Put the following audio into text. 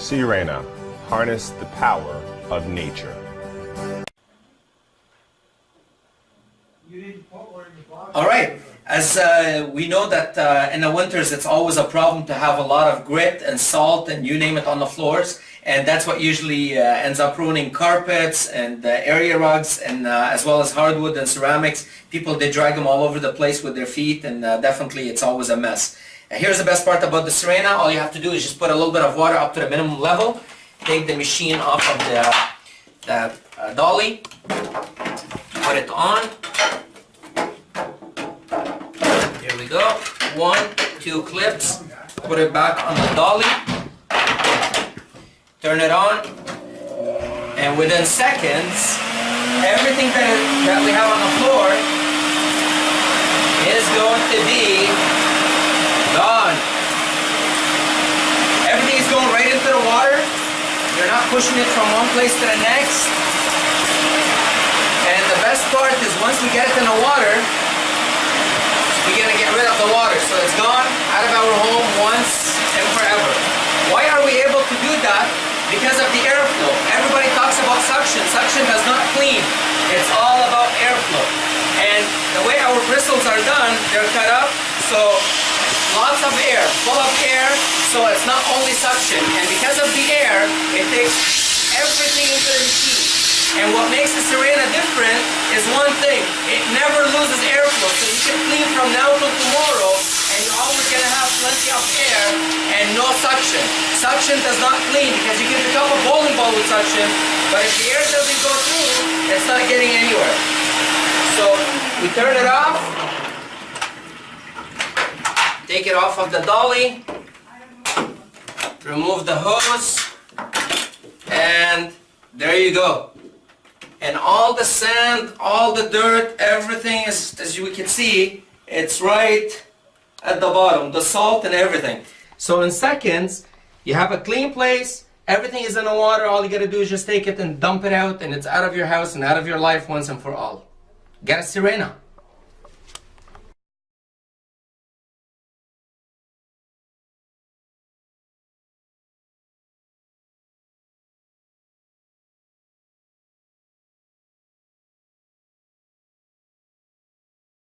Sirena, harness the power of nature. All right. As we know that in the winters it's always a problem to have a lot of grit and salt and you name it on the floors, and that's what usually ends up ruining carpets and area rugs, and as well as hardwood and ceramics. People, they drag them all over the place with their feet, and definitely it's always a mess. Here's the best part about the Sirena. All you have to do is just put a little bit of water up to the minimum level, take the machine off of the dolly, put it on. Here we go. 1, 2 clips. Put it back on the dolly. Turn it on. And within seconds, everything that we have on the floor is going to be gone. Everything is going right into the water. You're not pushing it from one place to the next. And the best part is once we get it in the water, we're going to get rid of the water. So it's gone out of our home once and forever. Why are we able to do that? Because of the airflow. Everybody talks about suction. Suction does not clean. It's all about airflow. And the way our bristles are done, they're cut up, so lots of air, full of air, so it's not only suction. And because of the air, it takes everything into the machine. And what makes the Sirena different is one thing. It never loses airflow. So you can clean from now till tomorrow, and you're always going to have plenty of air and no suction. Suction does not clean because you can pick up a bowling ball with suction, but if the air doesn't go through, it's not getting anywhere. So we turn it off, take it off of the dolly, remove the hose, and there you go. And all the sand, all the dirt, everything is, as you can see, it's right at the bottom, the salt and everything. So in seconds, you have a clean place, everything is in the water, all you gotta do is just take it and dump it out, and it's out of your house and out of your life once and for all. Get a Sirena.